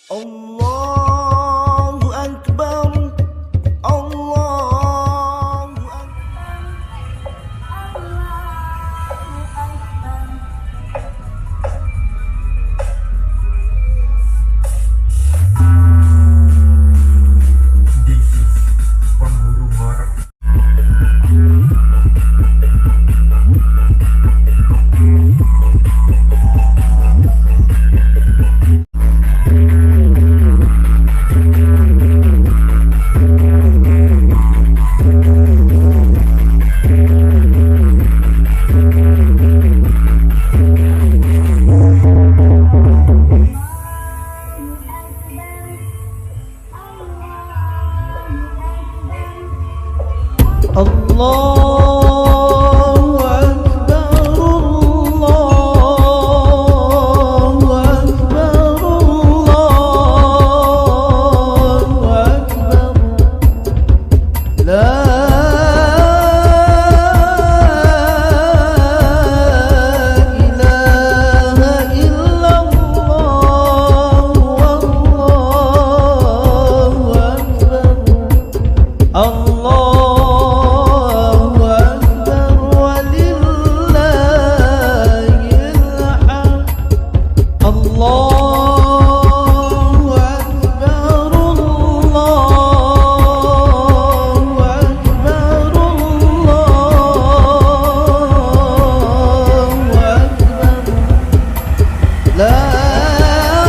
Allahu Akbar, Allahu Akbar. This is pemburu horor. Allahu Akbar, Allahu Akbar, Allahu Akbar. La ilaha illallah, Allahu Akbar. Allahu Akbar walillahil hamd. Allahu Akbar,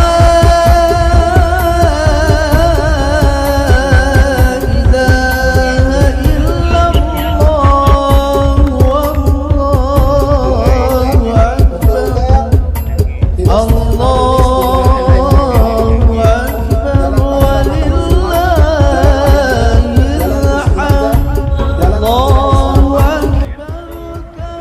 Allahu Akbar, Allahu Akbar.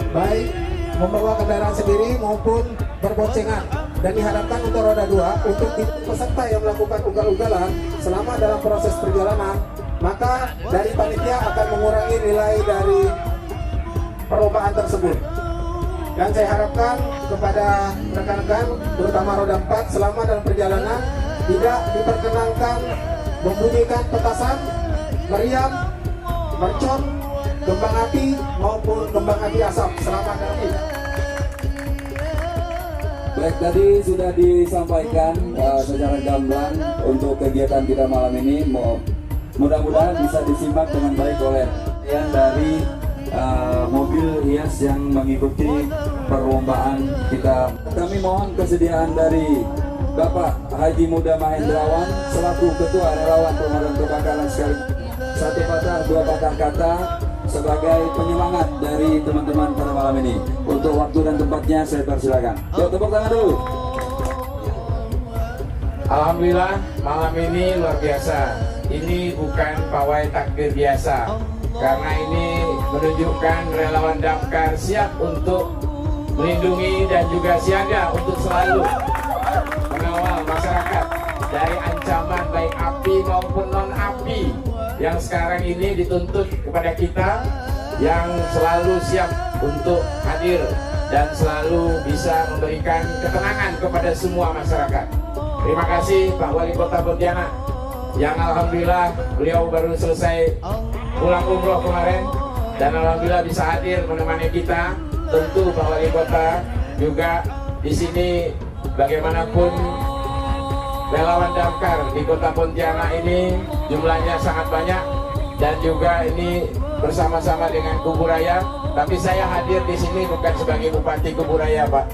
La baik membawa kendaraan sendiri maupun berboncengan, dan diharapkan untuk roda 2 untuk peserta yang melakukan ugal-ugalan selama dalam proses perjalanan, maka dari panitia akan mengurangi nilai dari perlombaan tersebut. Dan saya harapkan kepada rekan-rekan terutama roda 4 selama dalam perjalanan tidak diperkenankan membunyikan petasan, meriam, mercon, kembang api maupun kembang api asap selama dalam ini. Baik, tadi sudah disampaikan secara gamblang untuk kegiatan kita malam ini. Mudah-mudahan bisa disimak dengan baik oleh yang dari mobil hias yang mengikuti perlombaan kita. Kami mohon kesediaan dari Bapak Haji Muda Mahendrawan selaku Ketua Relawan Pemadam Kebakaran sekali. Satu patah dua patah kata sebagai penyemangat dari teman-teman pada malam ini. Untuk waktu dan tempatnya saya persilakan. Yuk, tepuk tangan dulu. Alhamdulillah malam ini luar biasa. Ini bukan pawai takbir biasa, karena ini menunjukkan relawan Damkar siap untuk melindungi dan juga siaga untuk selalu mengawal masyarakat dari ancaman baik api maupun non api yang sekarang ini dituntut kepada kita, yang selalu siap untuk hadir dan selalu bisa memberikan ketenangan kepada semua masyarakat. Terima kasih Pak Wali Kota Pontianak yang alhamdulillah beliau baru selesai pulang umroh kemarin dan alhamdulillah bisa hadir menemani kita. Tentu Pak Wali Kota juga di sini bagaimanapun relawan Damkar di Kota Pontianak ini jumlahnya sangat banyak, dan juga ini bersama-sama dengan Kuburaya. Tapi saya hadir di sini bukan sebagai Bupati Kuburaya, Pak,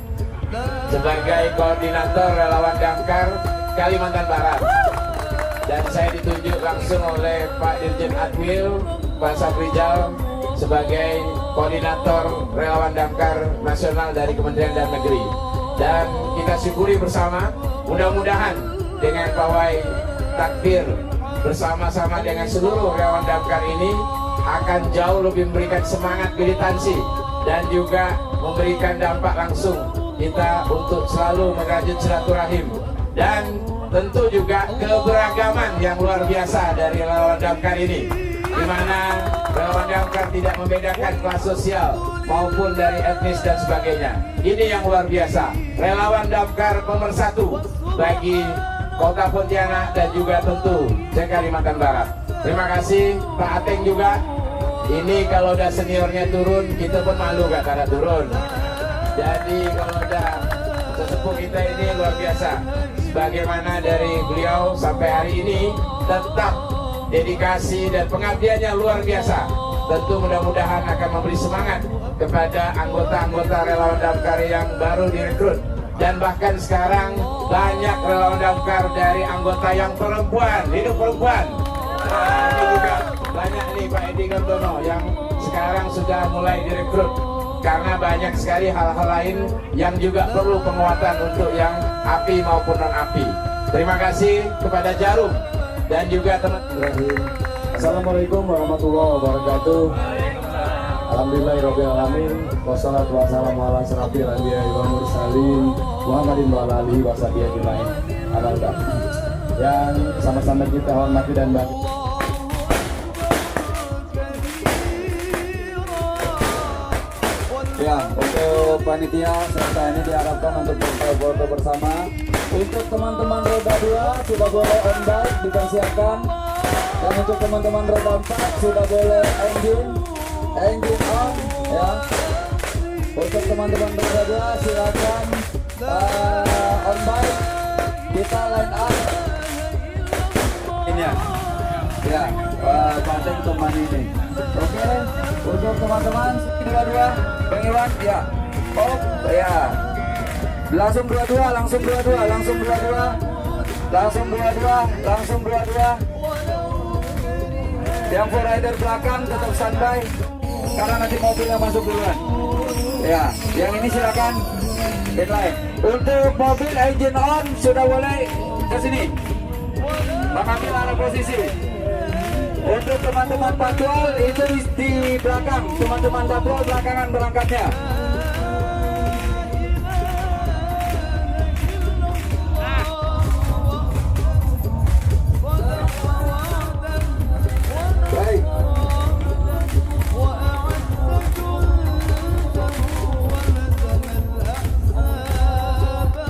sebagai koordinator relawan Damkar Kalimantan Barat, dan saya ditunjuk langsung oleh Pak Dirjen Adwil Pak Saprijal sebagai koordinator relawan Damkar nasional dari Kementerian Dalam Negeri. Dan kita syukuri bersama, mudah-mudahan dengan pawai takbir bersama-sama dengan seluruh relawan Damkar ini akan jauh lebih memberikan semangat militansi dan juga memberikan dampak langsung kita untuk selalu merajut silaturahim, dan tentu juga keberagaman yang luar biasa dari relawan Damkar ini, di mana relawan Damkar tidak membedakan kelas sosial maupun dari etnis dan sebagainya. Ini yang luar biasa. Relawan Damkar pemersatu bagi Kota Pontianak dan juga tentu Kalimantan Barat. Terima kasih Pak Ateng juga. Ini kalau udah seniornya turun, kita pun malu gak karena turun. Jadi kalau udah sesepuh kita ini luar biasa. Bagaimana dari beliau sampai hari ini tetap dedikasi dan pengabdiannya luar biasa. Tentu mudah-mudahan akan memberi semangat kepada anggota-anggota relawan damkar yang baru direkrut. Dan bahkan sekarang banyak relawan damkar dari anggota yang perempuan, hidup perempuan. Nah, ini juga banyak nih Pak Edi Gantono yang sekarang sudah mulai direkrut. Karena banyak sekali hal-hal lain yang juga perlu penguatan untuk yang api maupun non-api. Terima kasih kepada Jarum dan juga teman-teman. Assalamualaikum warahmatullahi wabarakatuh. Alhamdulillahirabbil alamin. Wassalatu wassalamu ala asyrofil anbiya'i wal mursalin Muhammadin wa ala alihi washabihi ajmain. Alhamdulillah. Yang sama-sama kita hormati dan bangga. Ya, untuk panitia serta ini diharapkan untuk foto bersama. Untuk teman-teman roda 2 sudah boleh on bike dipersiapkan. Dan untuk teman-teman roda 4 sudah boleh engine on ya. Untuk teman-teman roda 2 silakan on bike. Kita line up. Ini ya, pasang teman ini. Oke, untuk teman-teman dua-dua, Bang Iwan, ya. Oh, ya. Langsung dua-dua. Yang full rider belakang tetap standby karena nanti mobilnya masuk duluan. Ya, yang ini silakan inline. Untuk mobil engine on sudah boleh ke sini. Mengambil arah posisi. Untuk teman-teman patrol itu di belakang, teman-teman patrol belakangan berangkatnya. Baik.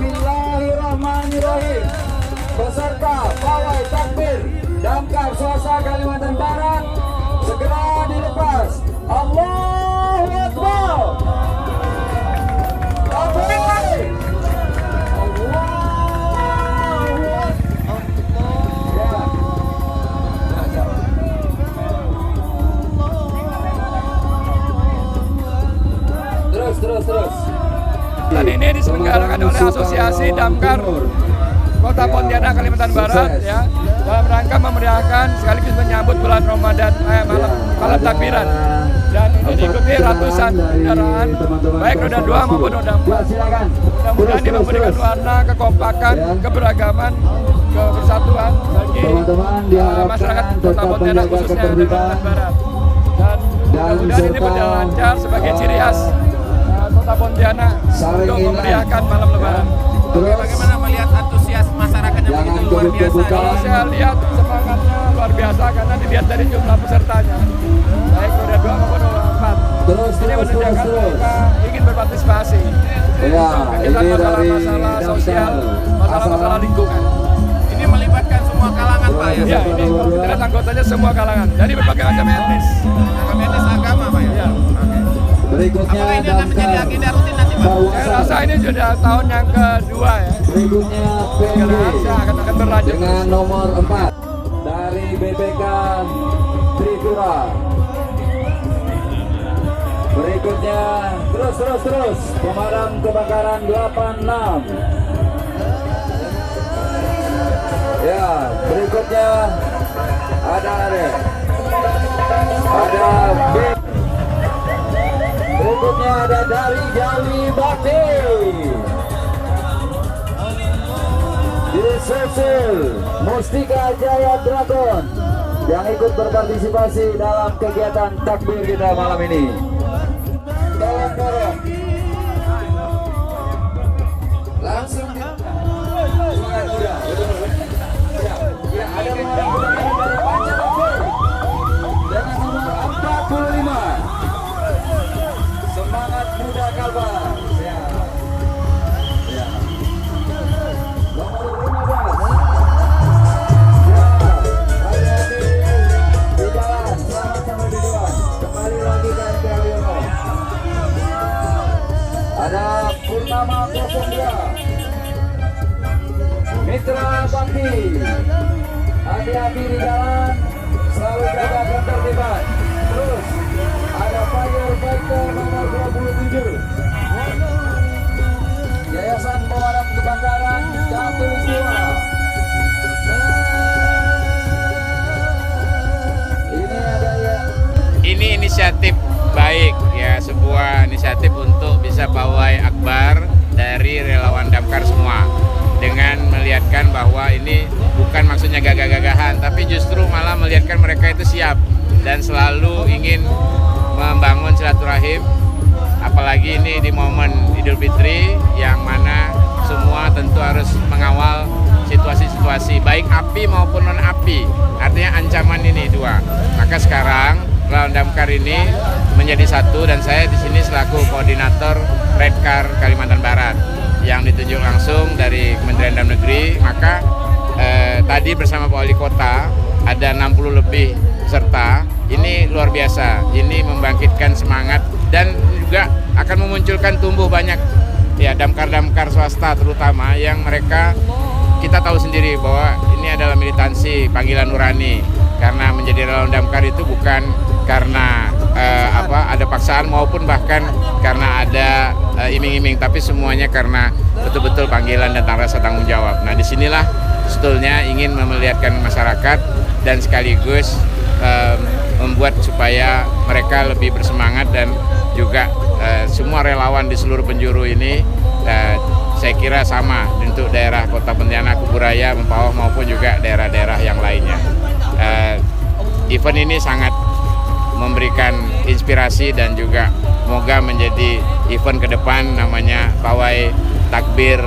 Bismillahirrahmanirrahim. Peserta pawai takbir damkar swasta Kalimantan Barat segera dilepas. Allahu Akbar. Takbir. Terus. Dan ini diselenggarakan oleh Asosiasi Damkar Kota Pontianak Kalimantan Barat ya, dalam rangka memeriahkan sekaligus menyambut bulan Ramadan malam takbiran. Dan ini diikuti ratusan kendaraan baik roda 2 maupun roda 4. Mudah-mudahan ini memberikan warna kekompakan, keberagaman, kebersatuan bagi masyarakat Kota Pontianak khususnya Kalimantan Barat. Dan mudah-mudahan ini berjalan lancar sebagai ciri khas Kota Pontianak untuk memeriahkan malam Lebaran. Bagaimana melihat antusias masyarakat yang begitu luar biasa? Kalau saya lihat semangatnya luar biasa karena dilihat dari jumlah pesertanya, baik roda 2 maupun roda 4. Ini menunjukkan mereka ingin berpartisipasi. Ya, kegiatan masalah-masalah sosial, masalah-masalah lingkungan. Ini melibatkan semua kalangan, Pak ya? Ya, ini dengan anggotanya semua kalangan, dari berbagai macam etnis. Etnis agama, Pak ya? Ya. Berikutnya Apakah ini akan menjadi agenda rutin nanti, Pak? Saya rasa ini sudah tahun yang kedua ya. Berikutnya Saya rasa akan berlanjut. dengan nomor 4 dari BPK Tripura. Berikutnya terus pemadam kebakaran 86. Ya, berikutnya ada B. Berikutnya ada dari Jawi Bakti. Disusul Mustika Jaya Dragon yang ikut berpartisipasi dalam kegiatan takbir kita malam ini. Tolong langsung ada dari Panjang dengan nomor 45. Semangat muda Kalbar. Ya. Nomor 15 hati-hati di jalan, selalu jaga ketertiban. Terus ada firefighter nomor 27, Yayasan Pemadam Kebakaran Katulistiwa. Ini ada ya. Ini inisiatif baik ya, sebuah inisiatif untuk bisa pawai akbar dari relawan damkar semua, dengan melihatkan bahwa ini bukan maksudnya gagah-gagahan, tapi justru malah melihatkan mereka itu siap dan selalu ingin membangun silaturahim, apalagi ini di momen Idul Fitri yang mana semua tentu harus mengawal situasi-situasi baik api maupun non api, artinya ancaman ini dua. Maka sekarang relawan damkar ini menjadi satu dan saya di sini selaku koordinator Redkar Kalimantan Barat yang ditunjuk langsung dari Kementerian Dalam Negeri. Maka tadi bersama Pak Wali Kota ada 60 lebih peserta. Ini luar biasa, ini membangkitkan semangat dan juga akan memunculkan tumbuh banyak ya damkar-damkar swasta terutama yang mereka, kita tahu sendiri bahwa ini adalah militansi panggilan nurani, karena menjadi relawan damkar itu bukan karena ada paksaan maupun bahkan karena ada iming-iming, tapi semuanya karena betul-betul panggilan dan rasa tanggung jawab. Nah, disinilah sebetulnya ingin memelihatkan masyarakat dan sekaligus membuat supaya mereka lebih bersemangat dan juga semua relawan di seluruh penjuru ini saya kira sama untuk daerah Kota Pontianak, Kuburaya, Mempawah maupun juga daerah-daerah yang lainnya. Event ini sangat memberikan inspirasi dan juga semoga menjadi event ke depan namanya Pawai Takbir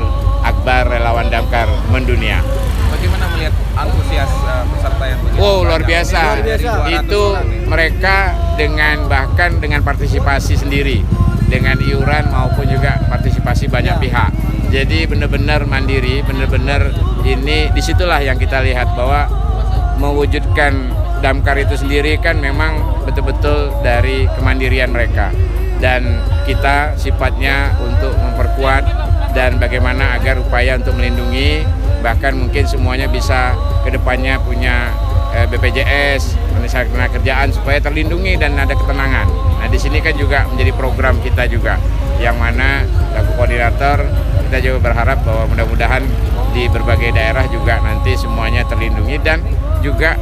Akbar Relawan Damkar Mendunia. Bagaimana melihat antusias peserta yang begitu? Oh, luar biasa. Dari 200 Itu orang ini. mereka bahkan dengan partisipasi sendiri, dengan iuran maupun juga partisipasi banyak pihak. Jadi benar-benar mandiri, benar-benar ini disitulah yang kita lihat bahwa mewujudkan damkar itu sendiri kan memang betul-betul dari kemandirian mereka, dan kita sifatnya untuk memperkuat dan bagaimana agar upaya untuk melindungi, bahkan mungkin semuanya bisa kedepannya punya BPJS, misalnya kerjaan supaya terlindungi dan ada ketenangan. Nah, di sini kan juga menjadi program kita juga, yang mana selaku koordinator kita juga berharap bahwa mudah-mudahan di berbagai daerah juga nanti semuanya terlindungi, dan juga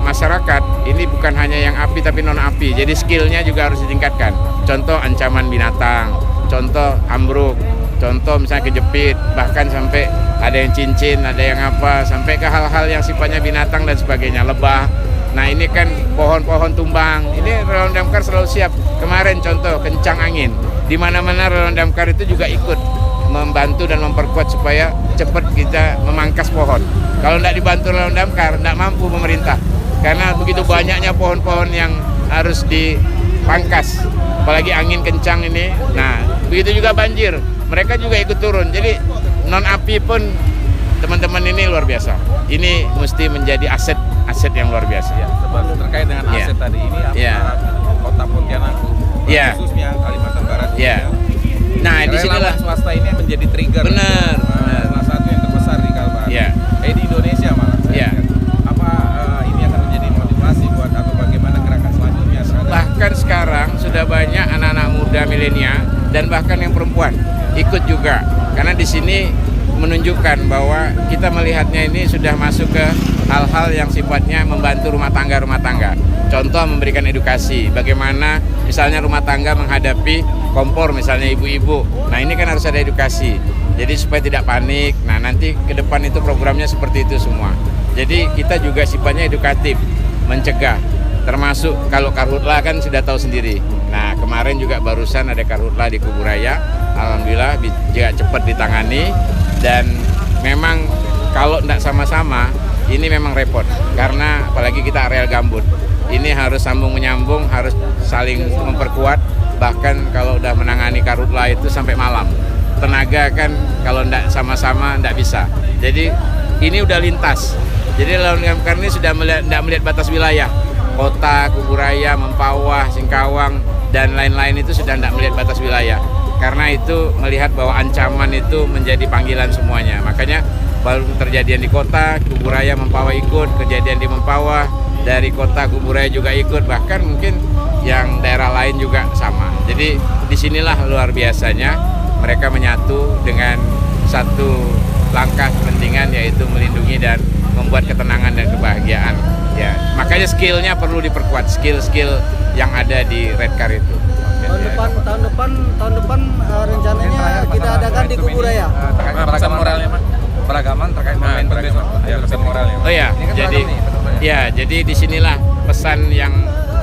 masyarakat ini bukan hanya yang api tapi non api, jadi skillnya juga harus ditingkatkan. Contoh ancaman binatang, contoh ambruk, contoh misalnya kejepit, bahkan sampai ada yang cincin, ada yang apa, sampai ke hal-hal yang sifatnya binatang dan sebagainya, lebah. Nah, ini kan pohon-pohon tumbang, ini relawan damkar selalu siap. Kemarin contoh kencang angin, di mana-mana relawan damkar itu juga ikut membantu dan memperkuat supaya cepat kita memangkas pohon. Kalau tidak dibantu relawan damkar, tidak mampu pemerintah, karena begitu banyaknya pohon-pohon yang harus dipangkas, apalagi angin kencang ini. Nah, begitu juga banjir, mereka juga ikut turun. Jadi non api pun teman-teman ini luar biasa. Ini mesti menjadi aset yang luar biasa. Ya, terkait dengan aset tadi ini, Kota Pontianak, khususnya Kalimantan Barat. Nah, di sinilah swasta ini menjadi trigger. Benar. Salah satu yang terbesar di Kalbar. Di Indonesia malah. Apa ini akan menjadi motivasi buat atau bagaimana gerakan selanjutnya? Bahkan sekarang sudah banyak anak-anak muda milenial dan bahkan yang perempuan ikut juga, karena di sini menunjukkan bahwa kita melihatnya ini sudah masuk ke hal-hal yang sifatnya membantu rumah tangga. Contoh memberikan edukasi, bagaimana misalnya rumah tangga menghadapi kompor misalnya ibu-ibu. Nah, ini kan harus ada edukasi, jadi supaya tidak panik. Nah, nanti ke depan itu programnya seperti itu semua. Jadi kita juga sifatnya edukatif, mencegah. Termasuk kalau karhutla kan sudah tahu sendiri. Nah, kemarin juga barusan ada karhutla di Kuburaya, alhamdulillah juga cepat ditangani. Dan memang kalau tidak sama-sama ini memang repot, karena apalagi kita areal gambut. Ini harus sambung menyambung, harus saling memperkuat. Bahkan kalau udah menangani karhutla itu sampai malam. Tenaga kan kalau tidak sama-sama tidak bisa. Jadi ini udah lintas. Jadi relawan damkar ini sudah tidak melihat batas wilayah. Kota, Kuburaya, Mempawah, Singkawang, dan lain-lain itu sudah tidak melihat batas wilayah. Karena itu melihat bahwa ancaman itu menjadi panggilan semuanya. Makanya baru terjadian di kota, Kuburaya Mempawah ikut, kejadian di Mempawah, dari kota Kuburaya juga ikut, bahkan mungkin yang daerah lain juga sama. Jadi disinilah luar biasanya mereka menyatu dengan satu langkah kepentingan, yaitu melindungi dan membuat ketenangan dan kebahagiaan. Ya, makanya skillnya perlu diperkuat, skill-skill yang ada di Red Car itu. Tahun depan rencananya kita adakan di Kuburaya. Pesan moralnya, Pak. Peragaman terkait momentum besok. Ya, pesan moralnya. Oh ya, jadi disinilah pesan yang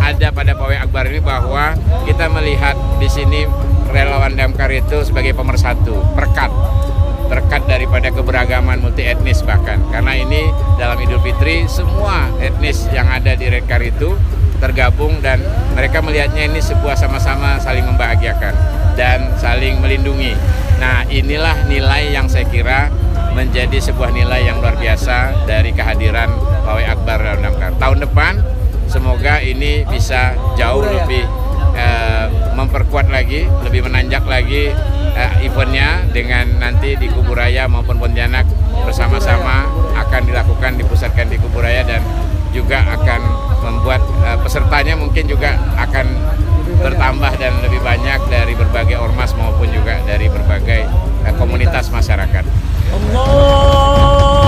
ada pada Pawai Akbar ini, bahwa kita melihat di sini relawan Damkar itu sebagai pemersatu, terkat daripada keberagaman multi etnis bahkan. Karena ini dalam Idul Fitri semua etnis yang ada di Red Car itu tergabung dan mereka melihatnya ini sebuah sama-sama saling membahagiakan dan saling melindungi. Nah, inilah nilai yang saya kira menjadi sebuah nilai yang luar biasa dari kehadiran Pawai Akbar dalam Damkar. Tahun depan semoga ini bisa jauh lebih memperkuat lagi, lebih menanjak lagi eventnya, dengan nanti di Kuburaya maupun Pontianak bersama-sama akan dilakukan, dipusatkan di Kuburaya, dan juga akan membuat pesertanya mungkin juga akan bertambah dan lebih banyak dari berbagai ormas maupun juga dari berbagai komunitas masyarakat. Allah